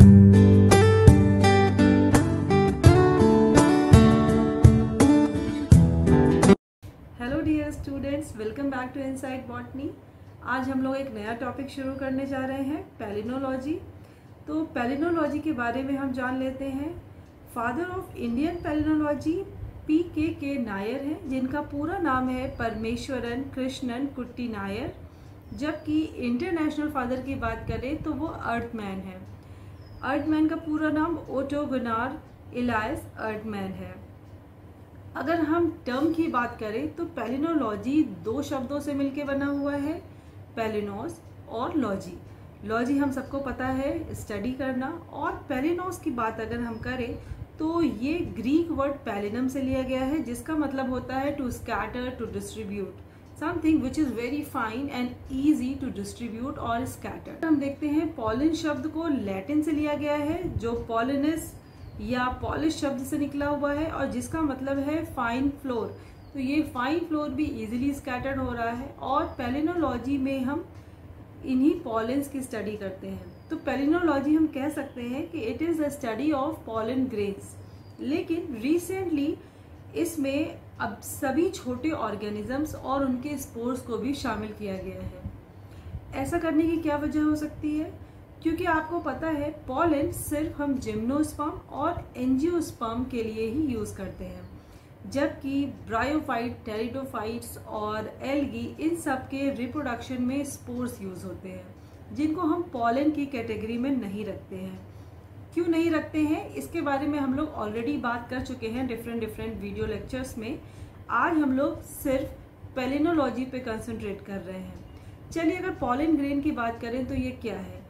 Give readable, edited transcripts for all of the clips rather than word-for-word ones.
Hello dear students, welcome back to inside botany. आज हम लोग एक नया टॉपिक शुरू करने जा रहे हैं, पैलिनोलॉजी। तो पैलिनोलॉजी के बारे में हम जान लेते हैं। Father of Indian palynology PKK Nair हैं, जिनका पूरा नाम है परमेश्वरन कृष्णन कुट्टी नायर। जबकि इंटरनेशनल फादर की बात करें तो वो अर्थमैन है। अर्थमैन का पूरा नाम ओटो गुनार इलायस अर्थमैन है। अगर हम टर्म की बात करें तो पैलिनोलॉजी दो शब्दों से मिलकर बना हुआ है, पैलिनोस और लॉजी। लॉजी हम सबको पता है, स्टडी करना। और पैलिनोस की बात अगर हम करें तो ये ग्रीक वर्ड पैलिनम से लिया गया है, जिसका मतलब होता है to scatter, to distribute something which is very fine and easy to distribute और स्कैटर। हम देखते हैं पॉलिन शब्द को लैटिन से लिया गया है, जो पॉलिनस या पॉलिश शब्द से निकला हुआ है और जिसका मतलब है फाइन फ्लोर। तो ये फाइन फ्लोर भी इजीली स्कैटर्ड हो रहा है। और पैलिनोलॉजी में हम इन्हीं पॉलिन्स की स्टडी करते हैं। तो पैलिनोलॉजी हम कह सकते हैं कि it is the study of pollen grains. लेकिन रिसेंटली इसमें अब सभी छोटे ऑर्गेनिजम्स और उनके स्पोर्स को भी शामिल किया गया है। ऐसा करने की क्या वजह हो सकती है? क्योंकि आपको पता है पॉलन सिर्फ हम जिम्नोस्पर्म और एंजियोस्पर्म के लिए ही यूज करते हैं, जबकि ब्रायोफाइट, टेरिडोफाइट्स और एल्गी इन सब के रिप्रोडक्शन में स्पोर्स यूज होते हैं, जिनको हम पॉलन की कैटेगरी में नहीं रखते हैं। क्यों नहीं रखते हैं, इसके बारे में हम लोग ऑलरेडी बात कर चुके हैं डिफरेंट वीडियो लेक्चर्स में। आज हम लोग सिर्फ पैलिनोलॉजी पे कंसंट्रेट कर रहे हैं। चलिए, अगर पॉलन ग्रेन की बात करें तो ये क्या है?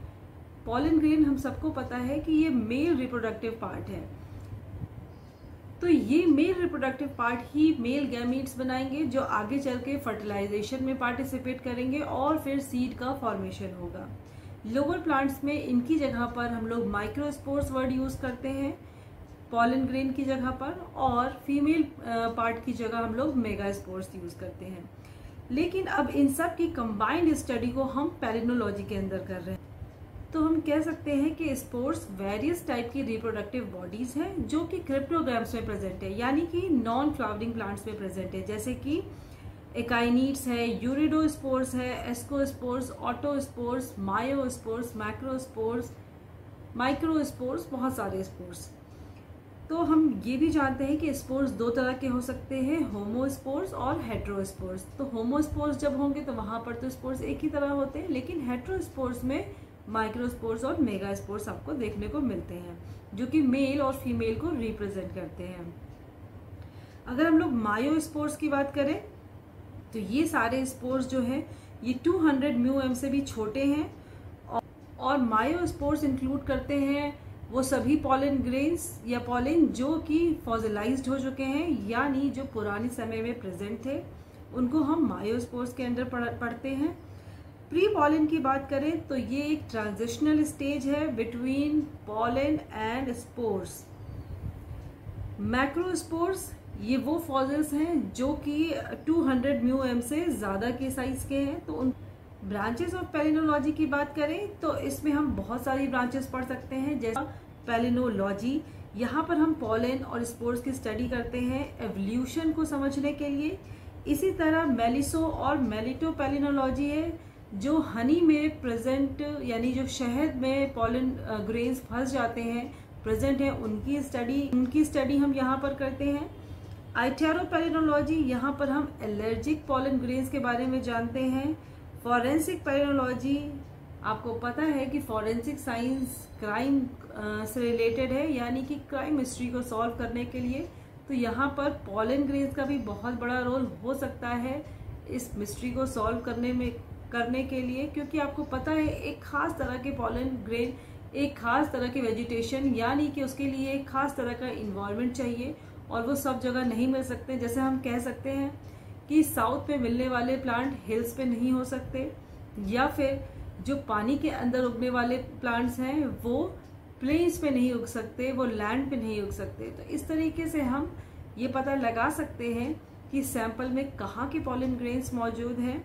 पॉलन ग्रेन हम सबको पता है कि ये मेल रिप्रोडक्टिव पार्ट है। तो ये मेल रिप्रोडक्टिव पार्ट ही मेल गैमीट्स बनाएंगे, जो आगे चल के फर्टिलाइजेशन में पार्टिसिपेट करेंगे और फिर सीड का फॉर्मेशन होगा। लोअर प्लांट्स में इनकी जगह पर हम लोग माइक्रोस्पोर्स वर्ड यूज करते हैं पॉलन ग्रेन की जगह पर, और फीमेल पार्ट की जगह हम लोग मेगास्पोर्स यूज करते हैं। लेकिन अब इन सब की कंबाइंड स्टडी को हम पैलिनोलॉजी के अंदर कर रहे हैं। तो हम कह सकते हैं कि स्पोर्स वेरियस टाइप की रिप्रोडक्टिव बॉडीज हैं, जो कि क्रिप्टोग्राम्स में प्रेजेंट है, यानी कि नॉन फ्लावरिंग प्लांट्स में प्रेजेंट है, जैसे कि एकाइनीड्स है, यूरिडोस्पोर्स है, एस्कोस्पोर्स, ऑटोस्पोर्स, मायोस्पोर्स, मैक्रोस्पोर्स, माइक्रोस्पोर्स, बहुत सारे स्पोर्स। तो हम ये भी जानते हैं कि स्पोर्स दो तरह के हो सकते हैं, होमोस्पोर्स और हेट्रोस्पोर्स। तो होमोस्पोर्स जब होंगे तो वहां पर तो स्पोर्स एक ही तरह होते हैं, लेकिन हेट्रोस्पोर्स में माइक्रोस्पोर्स और मेगास्पोर्स आपको देखने को मिलते हैं, जो कि मेल और फीमेल को रिप्रेजेंट करते हैं। अगर हम लोग मायोस्पोर्स की बात करें तो ये सारे स्पोर्स जो हैं ये 200 μm से भी छोटे हैं। और मायोस्पोर्स इंक्लूड करते हैं वो सभी पॉलन ग्रेन्स या पॉलन जो कि फॉसिलाइज्ड हो चुके हैं, यानी जो पुराने समय में प्रेजेंट थे, उनको हम मायोस्पोर्स के अंदर पढ़ते हैं। प्री पॉलन की बात करें तो ये एक ट्रांजिशनल स्टेज है बिटवीन पॉलन एंड स्पोर्स। मैक्रोस्पोर्स ये वो फॉसिल्स हैं जो कि 200 μm से ज्यादा के साइज के हैं। तो उन ब्रांचेस ऑफ पैलिनोलॉजी की बात करें तो इसमें हम बहुत सारी ब्रांचेस पढ़ सकते हैं, जैसे पैलिनोलॉजी। यहाँ पर हम पॉलन और स्पोर्स की स्टडी करते हैं एवोल्यूशन को समझने के लिए। इसी तरह मेलिसो और मेलिटो पैलिनोलॉजी है, जो हनी में प्रेजेंट, यानी जो शहद में पॉलन ग्रेन्स फंस जाते हैं, प्रेजेंट है, उनकी स्टडी हम यहाँ पर करते हैं। आइटेरोपैलिनोलॉजी, यहाँ पर हम एलर्जिक पॉलन ग्रेन्स के बारे में जानते हैं। फॉरेंसिक पैलिनोलॉजी, आपको पता है कि फॉरेंसिक साइंस क्राइम से रिलेटेड है, यानी कि क्राइम मिस्ट्री को सॉल्व करने के लिए। तो यहाँ पर पॉलन ग्रेन्स का भी बहुत बड़ा रोल हो सकता है इस मिस्ट्री को सॉल्व करने के लिए, क्योंकि आपको पता है एक खास तरह के पॉलन ग्रेन, एक खास तरह के वेजिटेशन, यानी कि उसके लिए एक खास तरह का इन्वायरमेंट चाहिए, और वो सब जगह नहीं मिल सकते। जैसे हम कह सकते हैं कि साउथ में मिलने वाले प्लांट हिल्स पे नहीं हो सकते, या फिर जो पानी के अंदर उगने वाले प्लांट्स हैं वो प्लेन्स पे नहीं उग सकते, वो लैंड पे नहीं उग सकते। तो इस तरीके से हम ये पता लगा सकते हैं कि सैंपल में कहाँ के पॉलन ग्रेन्स मौजूद हैं।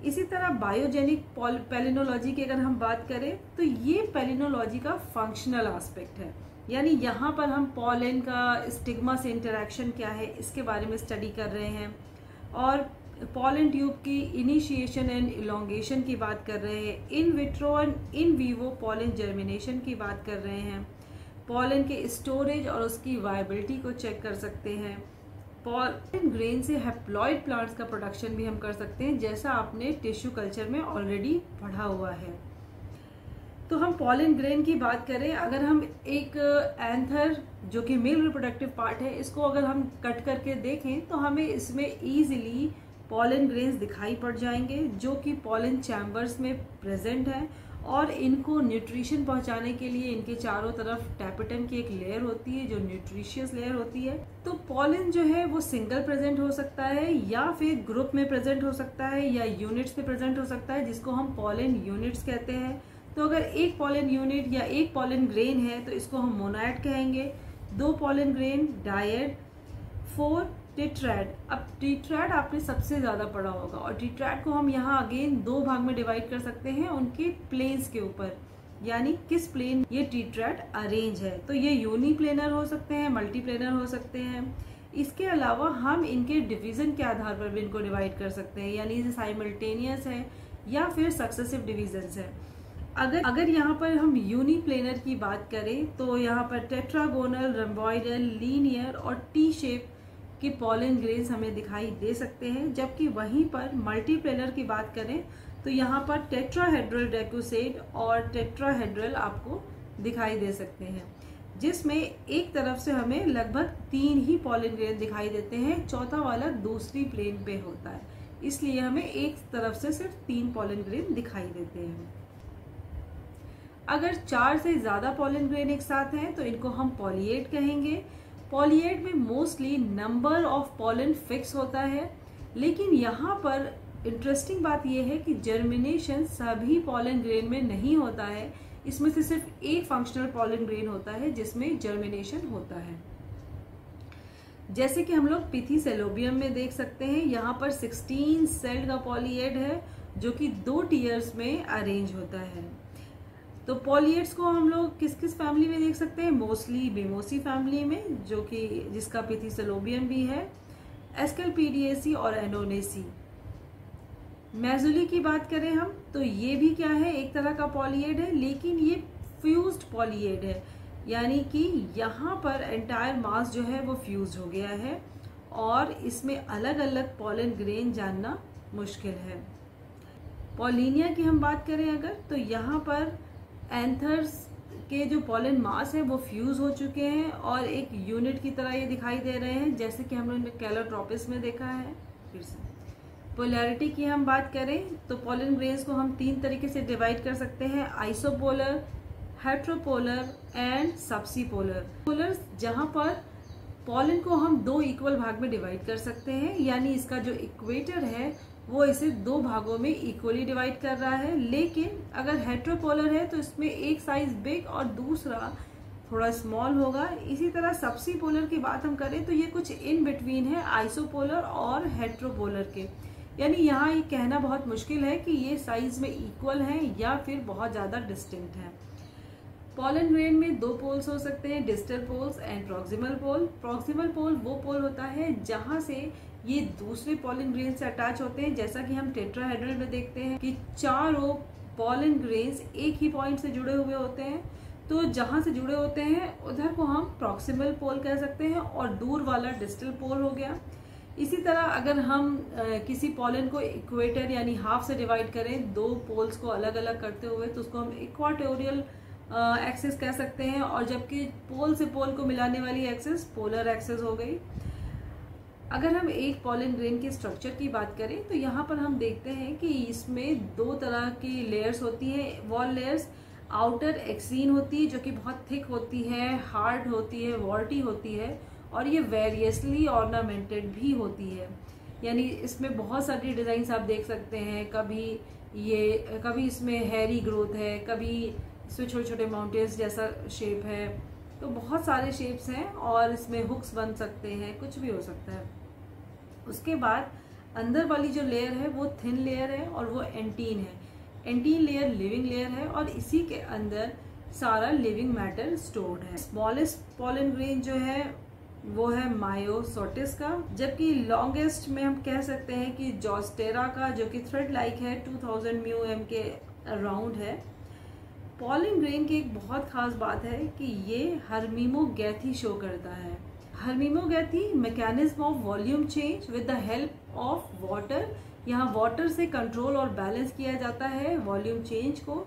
इसी तरह बायोजेनिक पैलिनोलॉजी की अगर हम बात करें तो ये पैलिनोलॉजी का फंक्शनल एस्पेक्ट है, यानी यहाँ पर हम पॉलन का स्टिग्मा से इंटरेक्शन क्या है इसके बारे में स्टडी कर रहे हैं, और पॉलन ट्यूब की इनिशिएशन एंड इलोंगेशन की बात कर रहे हैं, in vitro and in vivo pollen germination की बात कर रहे हैं, पॉलन के स्टोरेज और उसकी वायबिलिटी को चेक कर सकते हैं, पॉलन ग्रेन से हैप्लॉइड प्लांट्स का प्रोडक्शन भी हम कर सकते हैं, जैसा आपने टिश्यू कल्चर में ऑलरेडी पढ़ा हुआ है। तो हम पॉलन ग्रेन की बात करें, अगर हम एक एंथर जो कि मेल रिप्रोडक्टिव पार्ट है इसको अगर हम कट करके देखें तो हमें इसमें इजीली पॉलन ग्रेन्स दिखाई पड़ जाएंगे जो कि पॉलन चैम्बर्स में प्रेजेंट है, और इनको न्यूट्रिशन पहुंचाने के लिए इनके चारों तरफ टैपेटम की एक लेयर होती है जो न्यूट्रिशियस लेयर होती है। तो पॉलन जो है वो सिंगल प्रेजेंट हो सकता है या फिर ग्रुप में प्रेजेंट हो सकता है या यूनिट्स में प्रेजेंट हो सकता है, जिसको हम पॉलन यूनिट्स कहते हैं। तो अगर एक पॉलन यूनिट या एक पॉलन ग्रेन है तो इसको हम मोनैड कहेंगे, 2 पॉलन ग्रेन डायड, 4 टेट्रैड। अब टेट्रैड आपने सबसे ज्यादा पढ़ा होगा, और टेट्रैड को हम यहाँ अगेन 2 भाग में डिवाइड कर सकते हैं उनके प्लेन्स के ऊपर, यानी किस प्लेन ये टेट्रैड अरेंज है। तो ये यूनिप्लेनर हो सकते हैं, मल्टीप्लेनर हो सकते हैं। इसके अलावा हम इनके डिवीजन के आधार पर भी इनको डिवाइड कर सकते हैं, यानी ये साइमल्टेनियस है या फिर सक्सेसिव डिविजन्स है। अगर यहाँ पर हम यूनिप्लेनर की बात करें तो यहाँ पर टेट्रागोनल, रम्बॉइडल, लीनियर और टी शेप के पॉलन ग्रेन्स हमें दिखाई दे सकते हैं, जबकि वहीं पर मल्टीप्लेनर की बात करें तो यहाँ पर टेट्राहेड्रल डेक्यूसेड और टेट्राहेड्रल आपको दिखाई दे सकते हैं, जिसमें एक तरफ से हमें लगभग 3 ही पॉलन ग्रेन दिखाई देते हैं, चौथा वाला दूसरी प्लेन पे होता है, इसलिए हमें एक तरफ से सिर्फ 3 पॉलन ग्रेन दिखाई देते हैं। अगर 4 से ज्यादा पॉलन ग्रेन एक साथ हैं तो इनको हम पॉलिएट कहेंगे। पॉलिएट में mostly number of pollen fix होता है, लेकिन यहाँ पर इंटरेस्टिंग बात यह है कि जर्मिनेशन सभी पॉलन ग्रेन में नहीं होता है, इसमें से सिर्फ एक फंक्शनल पॉलन ग्रेन होता है जिसमें जर्मिनेशन होता है। जैसे कि हम लोग पिथीसेलोबियम में देख सकते हैं, यहाँ पर 16 सेल्ड का पॉलिएड है जो कि 2 टीयर्स में अरेंज होता है। तो पॉलिएट्स को हम लोग किस किस फैमिली में देख सकते हैं? मोस्टली बेमोसी फैमिली में, जो कि जिसका पिथीसेलोबियम भी है, एस्केलपीडिएसी और एनोनेसी। मेजुली की बात करें हम तो ये भी क्या है, एक तरह का पॉलिएड है, लेकिन ये फ्यूज्ड पॉलिएड है, यानी कि यहाँ पर एंटायर मास जो है वो फ्यूज हो गया है और इसमें अलग अलग पॉलन ग्रेन जानना मुश्किल है। पॉलिनिया की हम बात करें अगर, तो यहाँ पर एंथर्स के जो पॉलन मास है वो फ्यूज हो चुके हैं और एक यूनिट की तरह ये दिखाई दे रहे हैं, जैसे कि हमने कैलोट्रोपिस में देखा है। फिर से पोलैरिटी की हम बात करें तो पॉलन ग्रेन्स को हम 3 तरीके से डिवाइड कर सकते हैं, आइसोपोलर, हेट्रोपोलर एंड सबसीपोलर। पोलर जहां पर पॉलन को हम 2 इक्वल भाग में डिवाइड कर सकते हैं, यानी इसका जो इक्वेटर है वो इसे 2 भागों में इक्वली डिवाइड कर रहा है, लेकिन अगर हेट्रोपोलर है तो इसमें एक साइज बिग और दूसरा थोड़ा स्मॉल होगा। इसी तरह सबसीपोलर की बात हम करें तो ये कुछ इन बिटवीन है आइसोपोलर और हेट्रोपोलर के, यानी यहाँ ये कहना बहुत मुश्किल है कि ये साइज में इक्वल है या फिर बहुत ज्यादा डिस्टिंक्ट है। पॉलन ग्रेन में 2 पोल्स हो सकते हैं, distal poles and proximal pole. Proximal pole वो पोल होता है जहां से ये दूसरे पॉलन ग्रेन से अटैच होते हैं, जैसा कि हम टेट्राहेड्रल में देखते हैं कि चारों पॉलन ग्रेन्स एक ही पॉइंट से जुड़े हुए होते हैं। तो जहां से जुड़े होते हैं उधर को हम प्रॉक्सिमल पोल कह सकते हैं और दूर वाला डिस्टल पोल हो गया। इसी तरह अगर हम किसी पॉलन को इक्वेटर यानी हाफ से डिवाइड करें 2 पोल्स को अलग अलग करते हुए, तो उसको हम इक्वाटोरियल एक्सिस कह सकते हैं, और जबकि पोल से पोल को मिलाने वाली एक्सिस पोलर एक्सिस हो गई। अगर हम एक पॉलन ग्रेन के स्ट्रक्चर की बात करें तो यहाँ पर हम देखते हैं कि इसमें 2 तरह की लेयर्स होती हैं। वॉल लेयर्स आउटर एक्सीन होती है जो कि बहुत थिक होती है, हार्ड होती है, वॉल्टी होती है, और ये वेरियसली ऑर्नामेंटेड भी होती है, यानी इसमें बहुत सारी डिजाइन आप देख सकते हैं। कभी इसमें हैरी ग्रोथ है, कभी इसमें छोटे छोटे माउंटेन्स जैसा शेप है, तो बहुत सारे शेप्स हैं और इसमें हुक्स बन सकते हैं, कुछ भी हो सकता है। उसके बाद अंदर वाली जो लेयर है वो थिन लेयर है और वो एंटीन है। एंटीन लेयर लिविंग लेयर है और इसी के अंदर सारा लिविंग मैटर स्टोर्ड है। स्मॉलेस्ट पॉलन ग्रेन जो है वो है मायोसोटिस का, जबकि लॉन्गेस्ट में हम कह सकते हैं कि जोस्टेरा का, जो कि थ्रेड लाइक है, 2000 म्यूएम के अराउंड है। पॉलन ग्रेन की एक बहुत खास बात है कि ये हर्मिमोगैथी शो करता है। हर्मिमोगैथी mechanism of volume change with the help of water. यहाँ वाटर से कंट्रोल और बैलेंस किया जाता है वॉल्यूम चेंज को।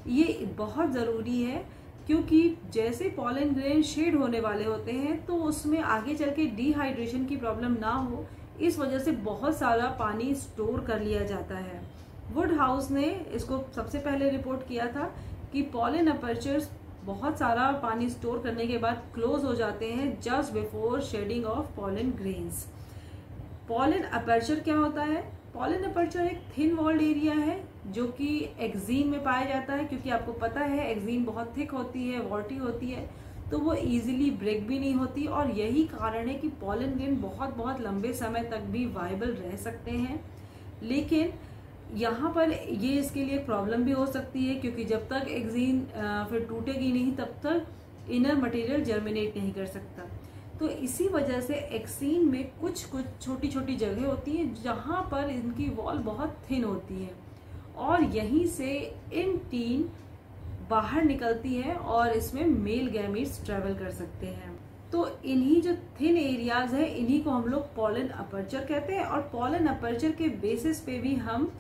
ये बहुत ज़रूरी है क्योंकि जैसे पॉलन ग्रेन शेड होने वाले होते हैं तो उसमें आगे चल के डिहाइड्रेशन की प्रॉब्लम ना हो, इस वजह से बहुत सारा पानी स्टोर कर लिया जाता है। वुड हाउस ने इसको सबसे पहले रिपोर्ट किया था कि पॉलन अपर्चर्स बहुत सारा पानी स्टोर करने के बाद क्लोज हो जाते हैं just before shedding of pollen grains. Pollen aperture क्या होता है? पॉलन अपर्चर एक थिन वॉल्ड एरिया है जो कि एक्जीन में पाया जाता है, क्योंकि आपको पता है एक्जीन बहुत थिक होती है, वॉल्टी होती है, तो वो इजीली ब्रेक भी नहीं होती और यही कारण है कि पॉलन ग्रेन बहुत बहुत लंबे समय तक भी वाइबल रह सकते हैं। लेकिन यहाँ पर ये इसके लिए प्रॉब्लम भी हो सकती है क्योंकि जब तक एक्जीन फिर टूटेगी नहीं तब तक इनर मटेरियल जर्मिनेट नहीं कर सकता। तो इसी वजह से एक्सीन में कुछ छोटी छोटी जगह होती हैं जहाँ पर इनकी वॉल बहुत थिन होती है और यहीं से इंटीन बाहर निकलती है और इसमें मेल गैमीट्स ट्रेवल कर सकते हैं। तो इन्हीं जो थिन एरियाज है इन्हीं को हम लोग पॉलन अपर्चर कहते हैं और पॉलन अपर्चर के बेसिस पे भी हम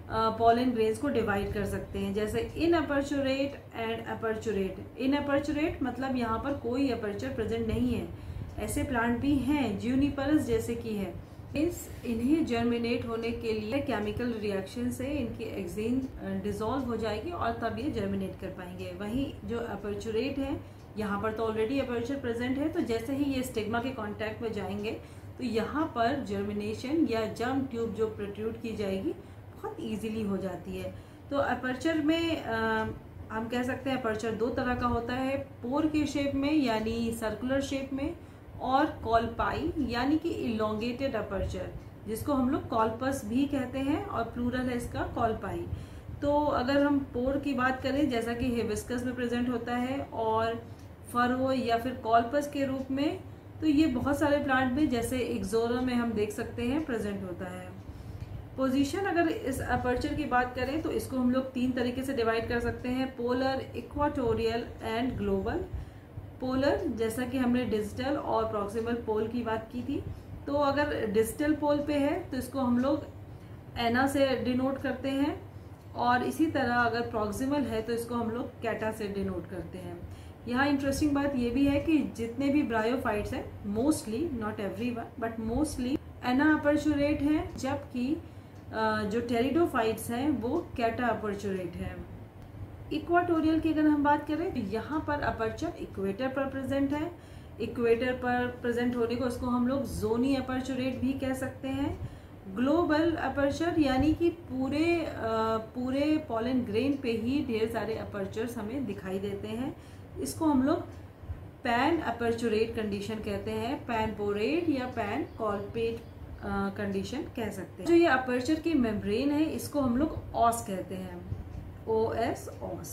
पॉलन ग्रेन्स को डिवाइड कर सकते हैं, जैसे इन अपर्चुरेट एंड अपर्चुरेट। इन अपर्चुरेट मतलब यहाँ पर कोई अपर्चर प्रेजेंट नहीं है। ऐसे प्लांट भी हैं ज्यूनिपरस जैसे कि है। इन्हें जर्मिनेट होने के लिए केमिकल रिएक्शन से इनकी एक्जीन डिसॉल्व हो जाएगी और तब ये जर्मिनेट कर पाएंगे। वहीं जो अपर्चुरेट है यहाँ पर तो ऑलरेडी अपर्चर प्रेजेंट है, तो जैसे ही ये स्टिग्मा के कांटेक्ट में जाएंगे तो यहाँ पर जर्मिनेशन या जर्म ट्यूब जो प्रोट्रूड की जाएगी बहुत इजीली हो जाती है। तो अपर्चर में हम कह सकते हैं अपर्चर दो तरह का होता है, पोर के शेप में यानी सर्कुलर शेप में, और कॉलपाई यानी कि इलोंगेटेड अपर्चर जिसको हम लोग कॉल्पस भी कहते हैं और प्लूरल है इसका कॉलपाई। तो अगर हम पोर की बात करें जैसा कि हिबिस्कस में प्रेजेंट होता है और फरो या फिर कॉल्पस के रूप में, तो ये बहुत सारे प्लांट में जैसे इक्सोरा में हम देख सकते हैं प्रेजेंट होता है। पोजीशन अगर इस अपर्चर की बात करें तो इसको हम लोग तीन तरीके से डिवाइड कर सकते हैं, polar, equatorial and global. Polar जैसा कि हमने डिजिटल और प्रॉक्सिमल पोल की बात की थी, तो अगर डिजिटल पोल पे है तो इसको हम लोग एना से डिनोट करते हैं और इसी तरह अगर प्रॉक्सिमल है तो इसको हम लोग कैटा से डिनोट करते हैं। यहाँ इंटरेस्टिंग बात ये भी है कि जितने भी ब्रायोफाइट्स हैं mostly, not everyone but mostly एना अपर्चुरेट हैं, जबकि जो टेरिडोफाइट्स हैं वो कैटा अपर्चुरेट हैं। इक्वाटोरियल की अगर हम बात करें तो यहाँ पर अपर्चर इक्वेटर पर प्रेजेंट है। इक्वेटर पर प्रेजेंट होने को इसको हम लोग जोनी अपर्चुरेट भी कह सकते हैं। ग्लोबल अपर्चर यानी कि पूरे पॉलन ग्रेन पे ही ढेर सारे अपर्चर्स हमें दिखाई देते हैं, इसको हम लोग पैन अपर्चुरेट कंडीशन कहते हैं, पैन पोरेट या पैन कॉल्पेट कंडीशन कह सकते हैं। जो ये अपर्चर की मेम्ब्रेन है इसको हम लोग ऑस कहते हैं, OS ऑस।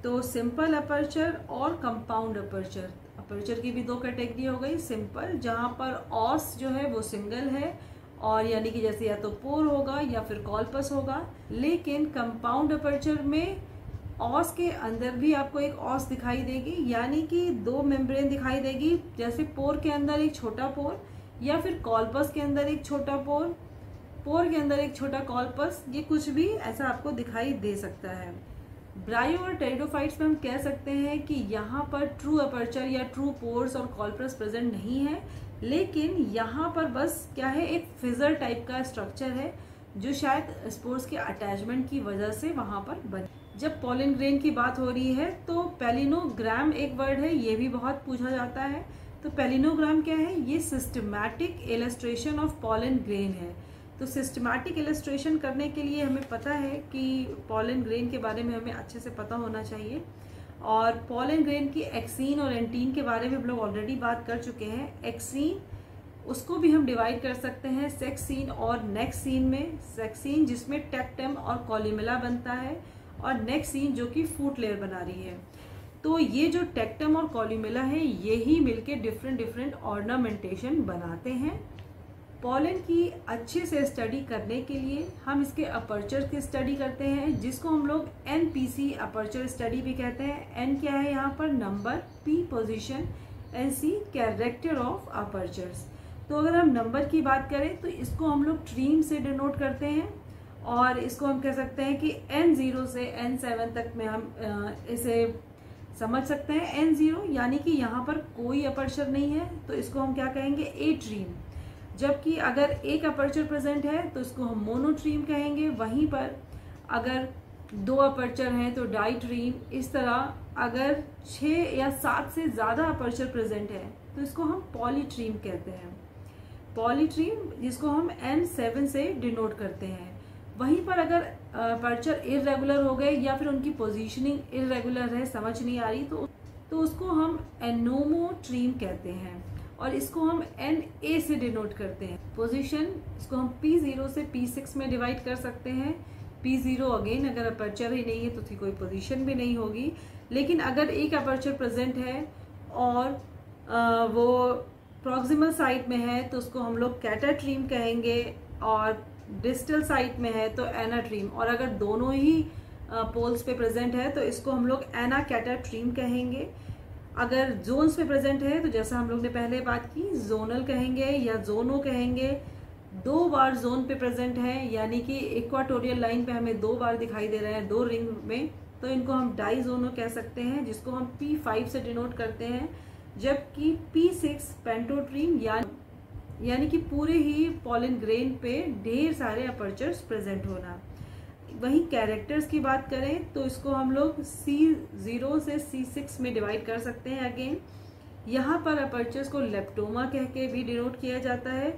तो सिंपल अपर्चर और कंपाउंड अपर्चर, अपर्चर की भी दो कैटेगरी हो गई। सिंपल जहाँ पर ऑस जो है वो सिंगल है और यानी कि जैसे या तो पोर होगा या फिर कॉल्पस होगा, लेकिन कंपाउंड अपर्चर में ऑस के अंदर भी आपको एक ऑस दिखाई देगी, यानी कि दो मेम्ब्रेन दिखाई देगी, जैसे पोर के अंदर एक छोटा पोर या फिर कॉल्पस के अंदर एक छोटा पोर, पोर के अंदर एक छोटा कॉल्पस, ये कुछ भी ऐसा आपको दिखाई दे सकता है। ब्रायो और टेरिडोफाइट्स में हम कह सकते हैं कि यहाँ पर ट्रू अपर्चर या ट्रू पोर्स और कॉल्पस प्रेजेंट नहीं है, लेकिन यहाँ पर बस क्या है, एक फिजर टाइप का स्ट्रक्चर है जो शायद स्पोर्स के अटैचमेंट की वजह से वहाँ पर बने। जब पॉलन ग्रेन की बात हो रही है तो पैलिनोग्राम एक वर्ड है, ये भी बहुत पूछा जाता है। तो पैलिनोग्राम क्या है? ये systematic illustration of pollen grain है। तो सिस्टमैटिक इलस्ट्रेशन करने के लिए हमें पता है कि पॉलन ग्रेन के बारे में हमें अच्छे से पता होना चाहिए, और पॉलन ग्रेन की एक्सीन और एंटीन के बारे में हम लोग ऑलरेडी बात कर चुके हैं। एक्सीन उसको भी हम डिवाइड कर सकते हैं सेक्सीन और नेक्सीन में। सेक्सीन जिसमें टेक्टम और कॉलिमेला बनता है, और नेक्सीन जो कि फूट लेयर बना रही है। तो ये जो टेक्टम और कॉलिमेला है ये ही मिलके डिफरेंट डिफरेंट ऑर्नामेंटेशन बनाते हैं। पॉलन की अच्छे से स्टडी करने के लिए हम इसके अपर्चर की स्टडी करते हैं, जिसको हम लोग NPC अपर्चर स्टडी भी कहते हैं। N क्या है यहाँ पर? Number, P position, NC character of apertures. तो अगर हम नंबर की बात करें तो इसको हम लोग ट्रीम से डिनोट करते हैं, और इसको हम कह सकते हैं कि N0 से N7 तक में हम इसे समझ सकते हैं। N0 यानी कि यहाँ पर कोई अपर्चर नहीं है, तो इसको हम क्या कहेंगे? ए ट्रीम। जबकि अगर एक अपर्चर प्रेजेंट है तो इसको हम मोनोट्रीम कहेंगे। वहीं पर अगर 2 अपर्चर हैं तो डाइट्रीम। इस तरह अगर 6 या 7 से ज़्यादा अपर्चर प्रेजेंट है तो इसको हम पॉलीट्रीम कहते हैं। पॉलीट्रीम जिसको हम N7 से डिनोट करते हैं। वहीं पर अगर अपर्चर इर्रेगुलर हो गए या फिर उनकी पोजीशनिंग इर्रेगुलर है, समझ नहीं आ रही, तो उसको हम एनोमोट्रीम कहते हैं, और इसको हम Na से डिनोट करते हैं। पोजीशन इसको हम P0 से P6 में डिवाइड कर सकते हैं। P0 अगेन अगर अपर्चर ही नहीं है तो उसकी कोई पोजीशन भी नहीं होगी। लेकिन अगर एक अपर्चर प्रेजेंट है और वो प्रॉक्सिमल साइड में है तो उसको हम लोग कैटाट्रीम कहेंगे, और डिस्टल साइड में है तो एनाट्रीम। और अगर दोनों ही पोल्स पे प्रेजेंट है तो इसको हम लोग एना कैटाट्रीम कहेंगे। अगर जोन्स पे प्रेजेंट है तो जैसा हम लोग ने पहले बात की, जोनल कहेंगे या जोनो कहेंगे। 2 बार जोन पे प्रेजेंट है, यानी कि इक्वाटोरियल लाइन पे हमें 2 बार दिखाई दे रहे हैं 2 रिंग में, तो इनको हम डाइजोनो कह सकते हैं, जिसको हम P5 से डिनोट करते हैं। जबकि P6 पेंटोट्रीम यानी कि पूरे ही पॉलन ग्रेन पे ढेर सारे अपर्चर्स प्रेजेंट होना। वहीं कैरेक्टर्स की बात करें तो इसको हम लोग C0 से C6 में डिवाइड कर सकते हैं। अगेन यहाँ पर अपर्चर्स को लेप्टोमा कह के भी डिनोट किया जाता है।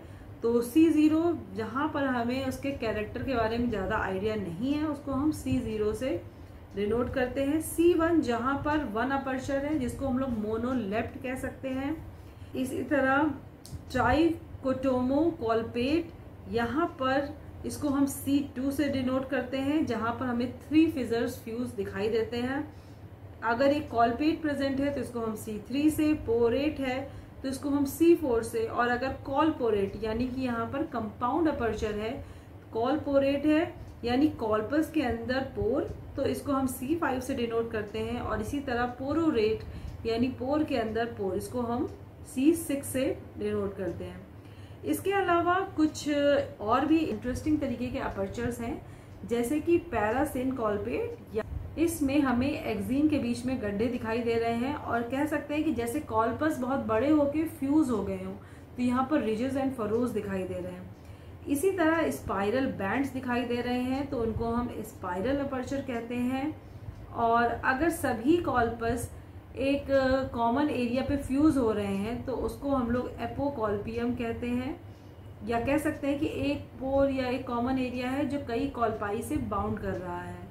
तो C0 जहाँ पर हमें उसके कैरेक्टर के बारे में ज़्यादा आइडिया नहीं है उसको हम C0 से डिनोट करते हैं। C1 जहाँ पर 1 अपर्चर है जिसको हम लोग मोनोलेप्ट कह सकते हैं। इसी तरह ट्राइकोटोमो कॉल्पेट, यहाँ पर इसको हम C2 से डिनोट करते हैं, जहाँ पर हमें 3 फिजर्स फ्यूज दिखाई देते हैं। अगर एक कॉल्पेट प्रेजेंट है तो इसको हम C3 से, पोरेट है तो इसको हम C4 से, और अगर कॉलपोरेट यानी कि यहाँ पर कंपाउंड अपर्चर है, कॉलपोरेट है यानी कॉल्पस के अंदर पोर, तो इसको हम C5 से डिनोट करते हैं। और इसी तरह पोरोरेट यानी पोर के अंदर पोर, इसको हम C6 से डिनोट करते हैं। इसके अलावा कुछ और भी इंटरेस्टिंग तरीके के अपर्चर्स हैं, जैसे कि पैरासिन कॉल्पेट। या इसमें हमें एक्सिन के बीच में गड्ढे दिखाई दे रहे हैं, और कह सकते हैं कि जैसे कॉल्पस बहुत बड़े होके फ्यूज हो गए हों, तो यहाँ पर रिजेस एंड फरोज दिखाई दे रहे हैं। इसी तरह स्पाइरल बैंड्स दिखाई दे रहे हैं, तो उनको हम स्पाइरल अपर्चर कहते हैं। और अगर सभी कॉल्पस एक कॉमन एरिया पे फ्यूज हो रहे हैं तो उसको हम लोग एपोकॉल्पियम कहते हैं, या कह सकते हैं कि एक पोर या एक कॉमन एरिया है जो कई कॉल्पाई से बाउंड कर रहा है।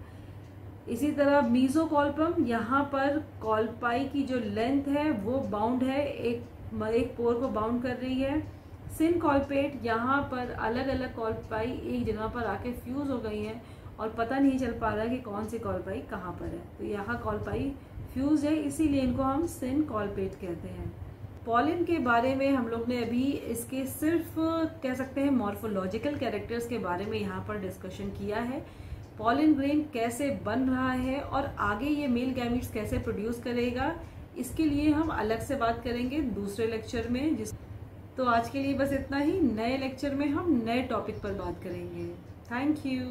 इसी तरह मीजोकॉल्पम, यहाँ पर कॉल्पाई की जो लेंथ है वो बाउंड है, एक पोर को बाउंड कर रही है। सिनकॉल्पेट, यहाँ पर अलग अलग कॉल्पाई एक जगह पर आके फ्यूज हो गई हैं और पता नहीं चल पा रहा कि कौन सी कॉल्पाई कहाँ पर है, तो यहाँ कॉल्पाई फ्यूज है, इसीलिए इनको हम सिनकॉल्पेट कहते हैं। पॉलन के बारे में हम लोग ने अभी इसके सिर्फ कह सकते हैं मॉर्फोलॉजिकल कैरेक्टर्स के बारे में यहाँ पर डिस्कशन किया है। पॉलन ग्रेन कैसे बन रहा है और आगे ये मेल गैमीट्स कैसे प्रोड्यूस करेगा, इसके लिए हम अलग से बात करेंगे दूसरे लेक्चर में। तो आज के लिए बस इतना ही। नए लेक्चर में हम नए टॉपिक पर बात करेंगे। Thank you.